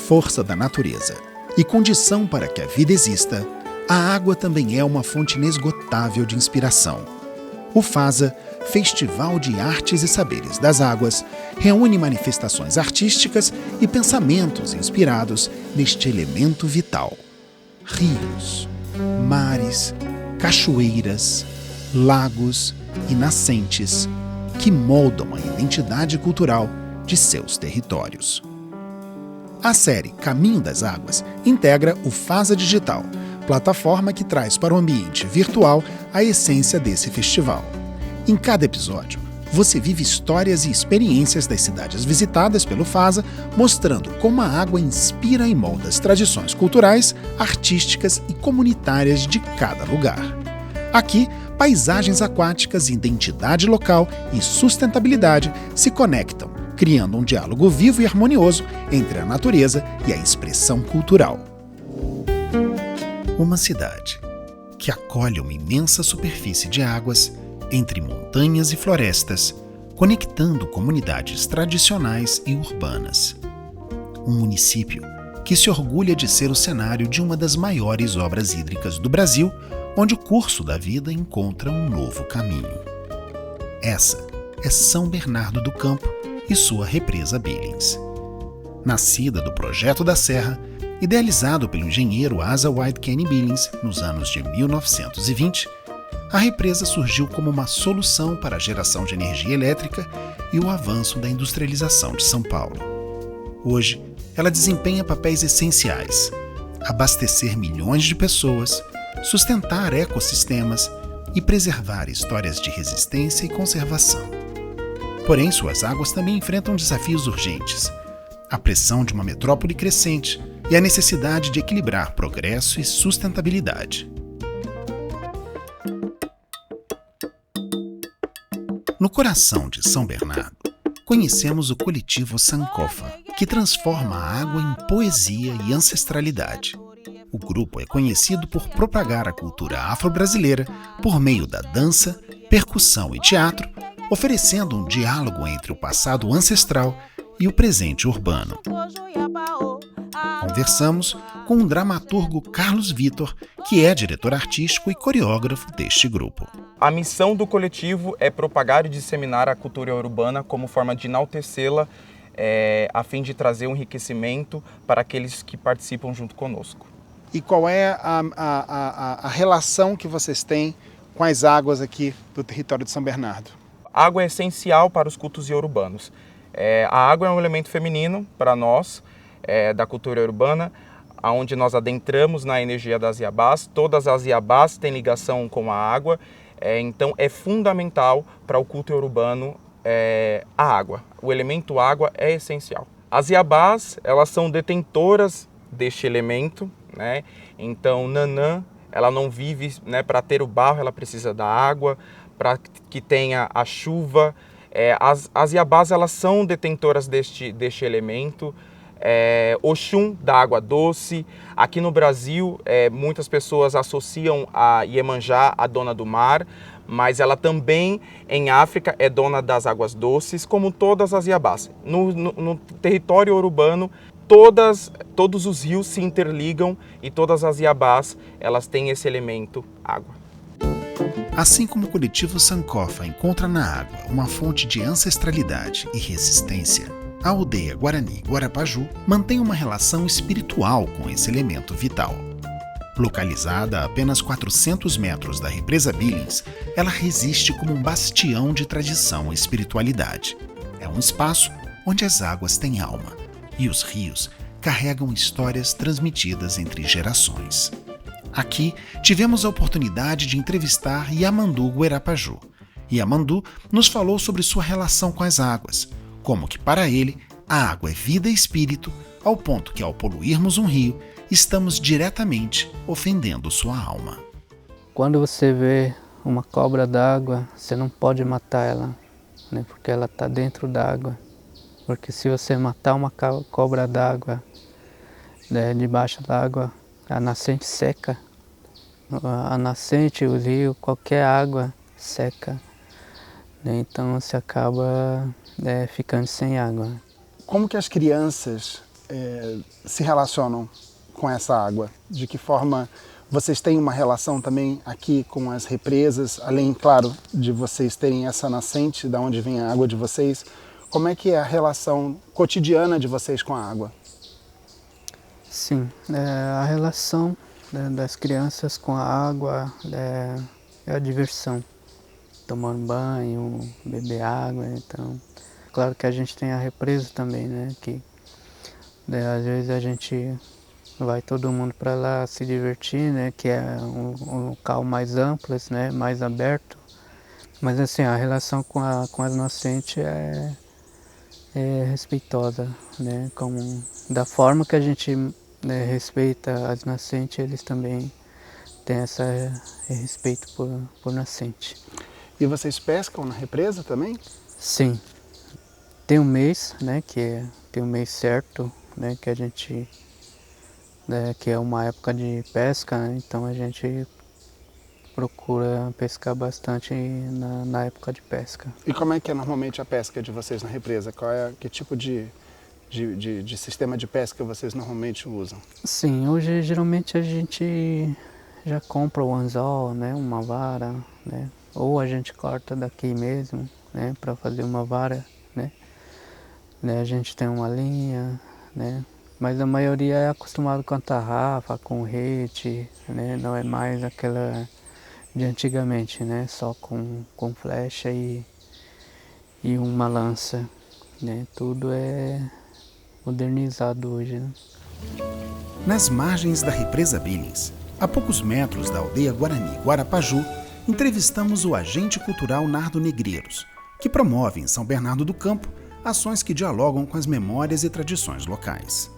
força da natureza e condição para que a vida exista, a água também é uma fonte inesgotável de inspiração. O FASA, Festival de Artes e Saberes das Águas, reúne manifestações artísticas e pensamentos inspirados neste elemento vital. Rios, mares, cachoeiras, lagos e nascentes que moldam a identidade cultural de seus territórios. A série Caminho das Águas integra o FASA Digital, plataforma que traz para o ambiente virtual a essência desse festival. Em cada episódio, você vive histórias e experiências das cidades visitadas pelo FASA, mostrando como a água inspira e molda as tradições culturais, artísticas e comunitárias de cada lugar. Aqui, paisagens aquáticas, identidade local e sustentabilidade se conectam, criando um diálogo vivo e harmonioso entre a natureza e a expressão cultural. Uma cidade que acolhe uma imensa superfície de águas entre montanhas e florestas, conectando comunidades tradicionais e urbanas. Um município que se orgulha de ser o cenário de uma das maiores obras hídricas do Brasil, onde o curso da vida encontra um novo caminho. Essa é São Bernardo do Campo e sua represa Billings. Nascida do Projeto da Serra, idealizado pelo engenheiro Asa White Kenny Billings nos anos de 1920, a represa surgiu como uma solução para a geração de energia elétrica e o avanço da industrialização de São Paulo. Hoje, ela desempenha papéis essenciais: abastecer milhões de pessoas, sustentar ecossistemas e preservar histórias de resistência e conservação. Porém, suas águas também enfrentam desafios urgentes: a pressão de uma metrópole crescente e a necessidade de equilibrar progresso e sustentabilidade. No coração de São Bernardo, conhecemos o coletivo Sankofa, que transforma a água em poesia e ancestralidade. O grupo é conhecido por propagar a cultura afro-brasileira por meio da dança, percussão e teatro, oferecendo um diálogo entre o passado ancestral e o presente urbano. Conversamos com o dramaturgo Carlos Vitor, que é diretor artístico e coreógrafo deste grupo. A missão do coletivo é propagar e disseminar a cultura urbana como forma de enaltecê-la, a fim de trazer um enriquecimento para aqueles que participam junto conosco. E qual é a relação que vocês têm com as águas aqui do território de São Bernardo? A água é essencial para os cultos urbanos. A água é um elemento feminino para nós, da cultura urbana, onde nós adentramos na energia das Iabás. Todas as Iabás têm ligação com a água, então é fundamental para o culto urbano a água. O elemento água é essencial. As Iabás, elas são detentoras deste elemento, né? Então Nanã, ela não vive, né, para ter o barro, ela precisa da água, para que tenha a chuva. As Iabás, elas são detentoras deste elemento. Oxum, da água doce. Aqui no Brasil, muitas pessoas associam a Iemanjá à dona do mar, mas ela também, em África, é dona das águas doces, como todas as Iabás. No território urbano, todos os rios se interligam e todas as Iabás, elas têm esse elemento água. Assim como o coletivo Sankofa encontra na água uma fonte de ancestralidade e resistência, a aldeia Guarani Guarapaju mantém uma relação espiritual com esse elemento vital. Localizada a apenas 400 metros da represa Billings, ela resiste como um bastião de tradição e espiritualidade. É um espaço onde as águas têm alma e os rios carregam histórias transmitidas entre gerações. Aqui, tivemos a oportunidade de entrevistar Yamandu Guarapaju. Yamandu nos falou sobre sua relação com as águas, como que para ele, a água é vida e espírito, ao ponto que ao poluirmos um rio, estamos diretamente ofendendo sua alma. Quando você vê uma cobra d'água, você não pode matar ela, né, porque ela está dentro d'água. Porque se você matar uma cobra d'água, né, debaixo d'água, a nascente seca. A nascente, o rio, qualquer água seca. Né, então você acaba ficando sem água. Como que as crianças se relacionam com essa água? De que forma vocês têm uma relação também aqui com as represas, além, claro, de vocês terem essa nascente, da onde vem a água de vocês? Como é que é a relação cotidiana de vocês com a água? Sim, a relação, né, das crianças com a água é a diversão. Tomar um banho, beber água, então... Claro que a gente tem a represa também, né, que às vezes a gente vai todo mundo para lá se divertir, né, que é um local mais amplo, né, mais aberto. Mas assim, a relação com as nascentes é respeitosa, né, como da forma que a gente, né, respeita as nascentes, eles também têm esse respeito por nascente. E vocês pescam na represa também? Sim, tem um mês, né, tem um mês certo, né, que a gente, né, que é uma época de pesca, né, então a gente procura pescar bastante na época de pesca. E como é que é normalmente a pesca de vocês na represa? Que tipo de sistema de pesca vocês normalmente usam? Sim, hoje geralmente a gente já compra o anzol, né, uma vara, né, ou a gente corta daqui mesmo, né, para fazer uma vara, né. A gente tem uma linha, né, mas a maioria é acostumado com a tarrafa, com rede, né, não é mais aquela de antigamente, né, só com flecha e uma lança, né, tudo é modernizado hoje, né. Nas margens da represa Billings, a poucos metros da aldeia Guarani Guarapaju, entrevistamos o agente cultural Nardo Negreiros, que promove em São Bernardo do Campo ações que dialogam com as memórias e tradições locais.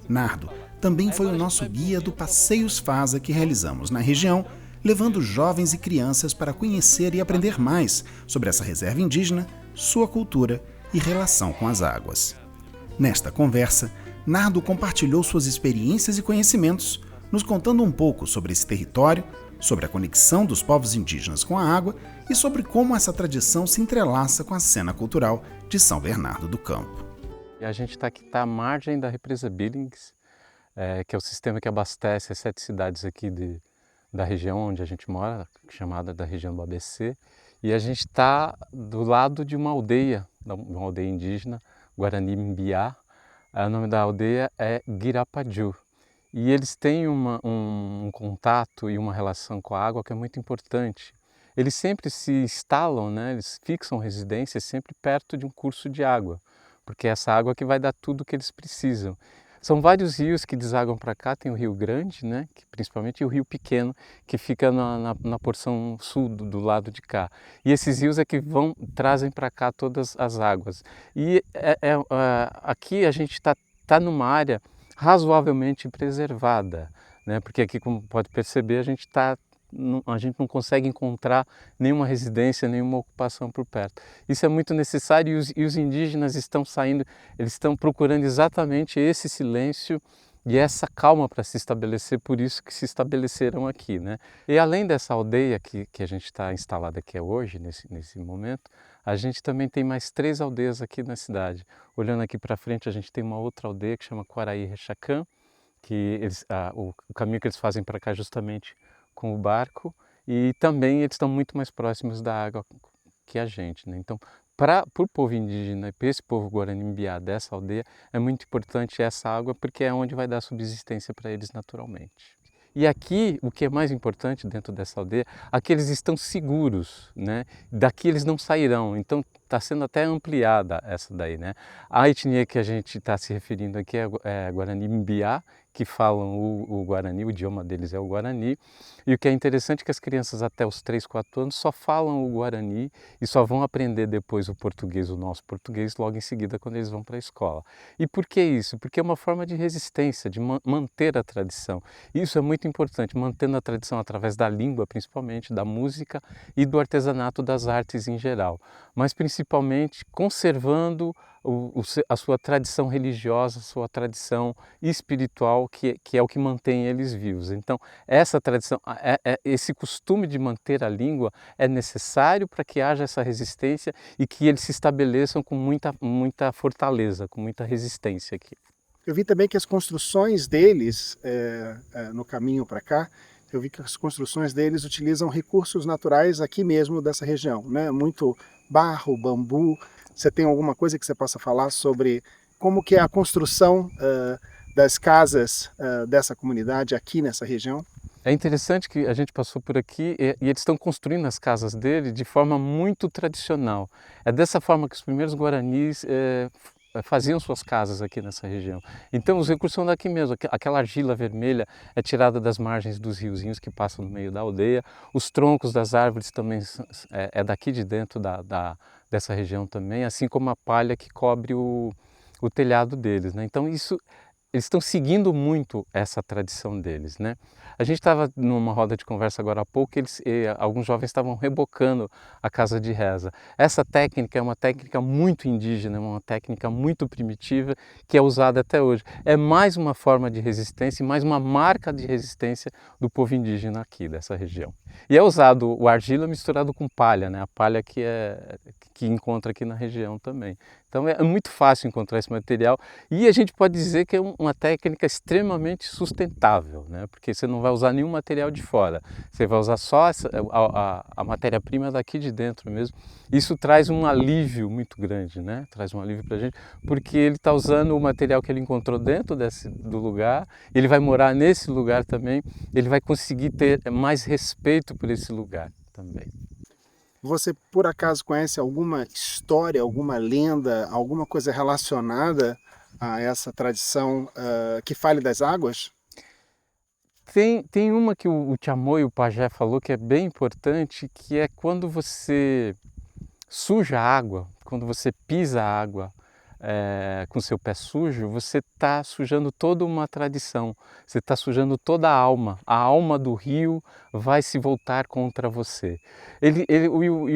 Nardo também foi o nosso guia do Passeios Faza que realizamos na região, levando jovens e crianças para conhecer e aprender mais sobre essa reserva indígena, sua cultura e relação com as águas. Nesta conversa, Nardo compartilhou suas experiências e conhecimentos, nos contando um pouco sobre esse território, sobre a conexão dos povos indígenas com a água e sobre como essa tradição se entrelaça com a cena cultural de São Bernardo do Campo. A gente está aqui à margem da represa Billings, que é o sistema que abastece as 7 cidades aqui da região onde a gente mora, chamada da região do ABC, e a gente está do lado de uma aldeia indígena, Guarani Mbiá. O nome da aldeia é Guirapaju. E eles têm um contato e uma relação com a água que é muito importante. Eles sempre se instalam, né, eles fixam residência sempre perto de um curso de água, porque é essa água que vai dar tudo o que eles precisam. São vários rios que desagam para cá, tem o Rio Grande, né, principalmente, e o Rio Pequeno, que fica na porção sul do lado de cá. E esses rios é que trazem para cá todas as águas. E aqui a gente está numa área razoavelmente preservada, né, porque aqui, como pode perceber, a gente não consegue encontrar nenhuma residência, nenhuma ocupação por perto. Isso é muito necessário e os indígenas estão saindo, eles estão procurando exatamente esse silêncio e essa calma para se estabelecer, por isso que se estabeleceram aqui, né? E além dessa aldeia que a gente está instalada aqui hoje, nesse momento, a gente também tem mais 3 aldeias aqui na cidade. Olhando aqui para frente, a gente tem uma outra aldeia que chama Quaraí Rechacã, que o caminho que eles fazem para cá justamente com o barco, e também eles estão muito mais próximos da água que a gente, né? Então, para o povo indígena e para esse povo Guarani-Mbiá dessa aldeia, é muito importante essa água porque é onde vai dar subsistência para eles naturalmente. E aqui, o que é mais importante dentro dessa aldeia, aqui eles estão seguros, né? Daqui eles não sairão, então está sendo até ampliada essa daí, né? A etnia que a gente está se referindo aqui é Guarani-Mbiá, que falam o Guarani, o idioma deles é o Guarani, e o que é interessante é que as crianças até os 3, 4 anos só falam o Guarani e só vão aprender depois o português, o nosso português, logo em seguida quando eles vão para a escola. E por que isso? Porque é uma forma de resistência, de manter a tradição. Isso é muito importante, mantendo a tradição através da língua, principalmente, da música e do artesanato das artes em geral, mas principalmente conservando a sua tradição religiosa, a sua tradição espiritual, que é o que mantém eles vivos. Então, essa tradição, esse costume de manter a língua é necessário para que haja essa resistência e que eles se estabeleçam com muita fortaleza, com muita resistência aqui. Eu vi também que as construções deles, no caminho para cá, eu vi que as construções deles utilizam recursos naturais aqui mesmo dessa região, né? Muito barro, bambu. Você tem alguma coisa que você possa falar sobre como que é a construção das casas dessa comunidade aqui nessa região? É interessante que a gente passou por aqui e eles estão construindo as casas dele de forma muito tradicional. É dessa forma que os primeiros guaranis faziam suas casas aqui nessa região. Então os recursos são daqui mesmo, aquela argila vermelha é tirada das margens dos riozinhos que passam no meio da aldeia, os troncos das árvores também é daqui de dentro dessa região também, assim como a palha que cobre o telhado deles, né? Então eles estão seguindo muito essa tradição deles, né? A gente estava numa roda de conversa agora há pouco, alguns jovens estavam rebocando a casa de reza. Essa técnica é uma técnica muito indígena, uma técnica muito primitiva que é usada até hoje. É mais uma forma de resistência e mais uma marca de resistência do povo indígena aqui dessa região. E é usado o argila misturado com palha, né? A palha que encontra aqui na região também. Então é muito fácil encontrar esse material e a gente pode dizer que é uma técnica extremamente sustentável, né? Porque você não vai usar nenhum material de fora, você vai usar só a matéria-prima daqui de dentro mesmo. Isso traz um alívio muito grande, né? Traz um alívio para a gente, porque ele está usando o material que ele encontrou dentro do lugar, ele vai morar nesse lugar também, ele vai conseguir ter mais respeito por esse lugar também. Você, por acaso, conhece alguma história, alguma lenda, alguma coisa relacionada a essa tradição que fale das águas? Tem uma que o Tiamoi, o pajé, falou que é bem importante, que é quando você suja a água, quando você pisa a água com seu pé sujo, você está sujando toda uma tradição, você está sujando toda a alma do rio vai se voltar contra você.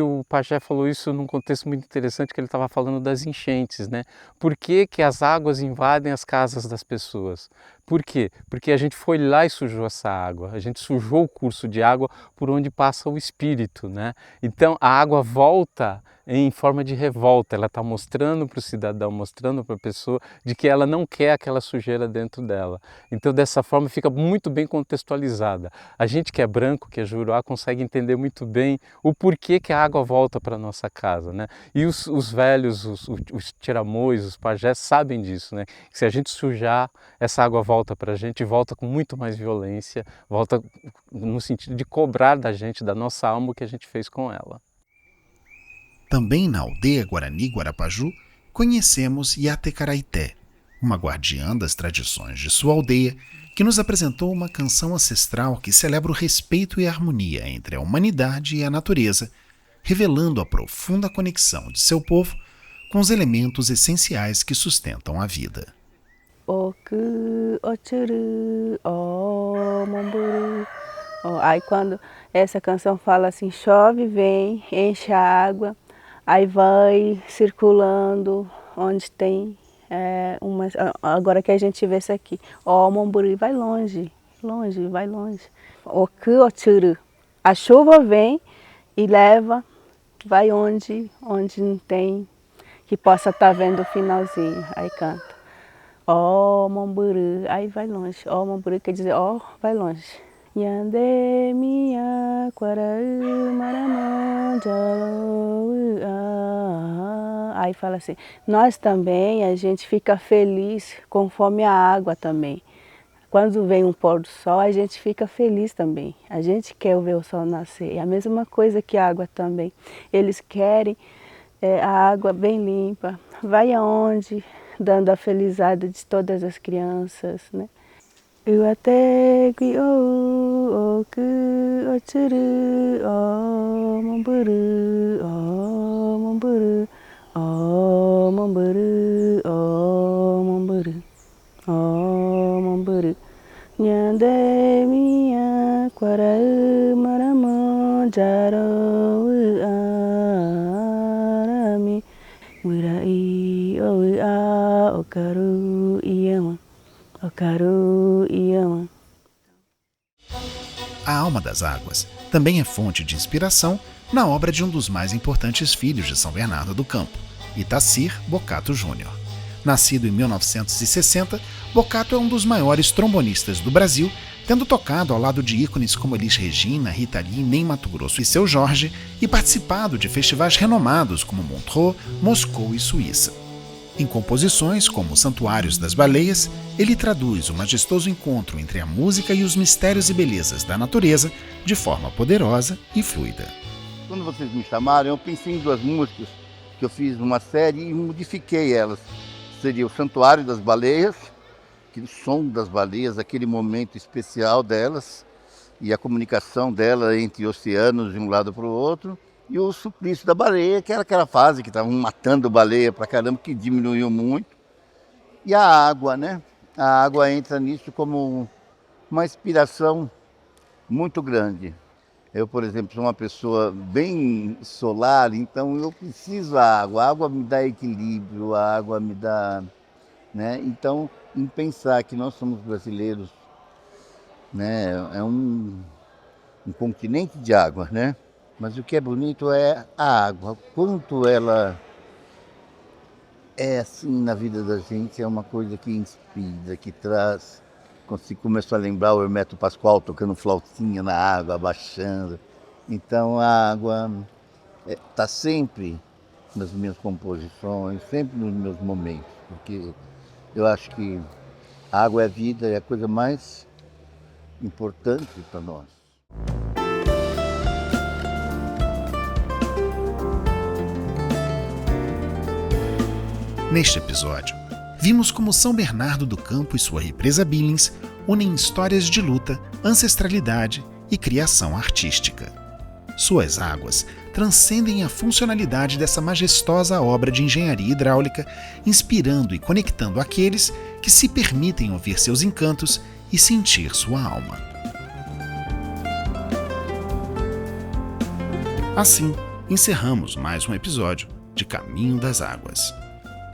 O pajé falou isso num contexto muito interessante, que ele estava falando das enchentes, né? Por que que as águas invadem as casas das pessoas? Por quê? Porque a gente foi lá e sujou essa água, a gente sujou o curso de água por onde passa o espírito, né? Então a água volta em forma de revolta, ela está mostrando para o cidadão, mostrando para a pessoa de que ela não quer aquela sujeira dentro dela. Então dessa forma fica muito bem contextualizada. A gente que é branco, que é juruá, consegue entender muito bem o porquê que a água volta para a nossa casa, né? E os velhos, os tiramões, os pajés sabem disso, né? Que se a gente sujar, essa água volta para a gente, volta com muito mais violência, volta no sentido de cobrar da gente, da nossa alma, o que a gente fez com ela. Também na aldeia Guarani Guarapaju, conhecemos Yatecaraité, uma guardiã das tradições de sua aldeia, que nos apresentou uma canção ancestral que celebra o respeito e a harmonia entre a humanidade e a natureza, revelando a profunda conexão de seu povo com os elementos essenciais que sustentam a vida. Aí quando essa canção fala assim, chove, vem, enche a água, aí vai circulando onde tem agora que a gente vê isso aqui, ó, Momburi vai longe, longe, vai longe. A chuva vem e leva, vai onde não tem, que possa estar vendo o finalzinho, aí canta. Ó, Momburi, aí vai longe, ó, Momburi quer dizer, ó, vai longe. Yande minha quaraú maramanja. Aí fala assim, nós também, a gente fica feliz conforme a água também. Quando vem um pôr do sol, a gente fica feliz também. A gente quer ver o sol nascer. É a mesma coisa que a água também. Eles querem a água bem limpa. Vai aonde? Dando a felizada de todas as crianças, né? Eu até que o churu, o Momburu, o Momburu, o Momburu, o Momburu, o Momburu. Nhande minha quaraú maramon jaro arami murai o caru iama. A Alma das Águas também é fonte de inspiração na obra de um dos mais importantes filhos de São Bernardo do Campo, Itacir Bocato Júnior. Nascido em 1960, Boccato é um dos maiores trombonistas do Brasil, tendo tocado ao lado de ícones como Elis Regina, Rita Lee, Ney Matogrosso e Seu Jorge, e participado de festivais renomados como Montreux, Moscou e Suíça. Em composições como Santuários das Baleias, ele traduz o majestoso encontro entre a música e os mistérios e belezas da natureza de forma poderosa e fluida. Quando vocês me chamaram, eu pensei em 2 músicas que eu fiz numa série e modifiquei elas. Seria o Santuário das Baleias, aquele som das baleias, aquele momento especial delas e a comunicação dela entre oceanos de um lado para o outro, e o Suplício da Baleia, que era aquela fase que estavam matando baleia pra caramba, que diminuiu muito. E a água, né? A água entra nisso como uma inspiração muito grande. Eu, por exemplo, sou uma pessoa bem solar, então eu preciso da água. A água me dá equilíbrio, a água me dá... né? Então, em pensar que nós somos brasileiros, né? É um continente de água, né? Mas o que é bonito é a água. Quanto ela é assim na vida da gente, é uma coisa que inspira, que traz... Consigo começar a lembrar o Hermeto Pascoal tocando flautinha na água, abaixando. Então a água está sempre nas minhas composições, sempre nos meus momentos, porque eu acho que a água é a vida, é a coisa mais importante para nós. Neste episódio, vimos como São Bernardo do Campo e sua represa Billings unem histórias de luta, ancestralidade e criação artística. Suas águas transcendem a funcionalidade dessa majestosa obra de engenharia hidráulica, inspirando e conectando aqueles que se permitem ouvir seus encantos e sentir sua alma. Assim, encerramos mais um episódio de Caminho das Águas.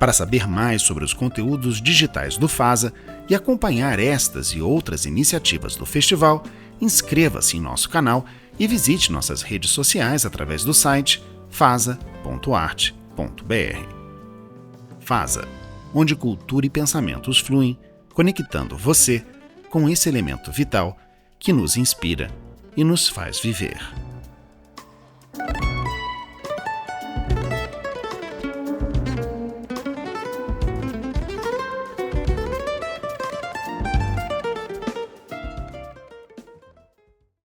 Para saber mais sobre os conteúdos digitais do FASA e acompanhar estas e outras iniciativas do festival, inscreva-se em nosso canal e visite nossas redes sociais através do site fasa.arte.br. FASA, onde cultura e pensamentos fluem, conectando você com esse elemento vital que nos inspira e nos faz viver.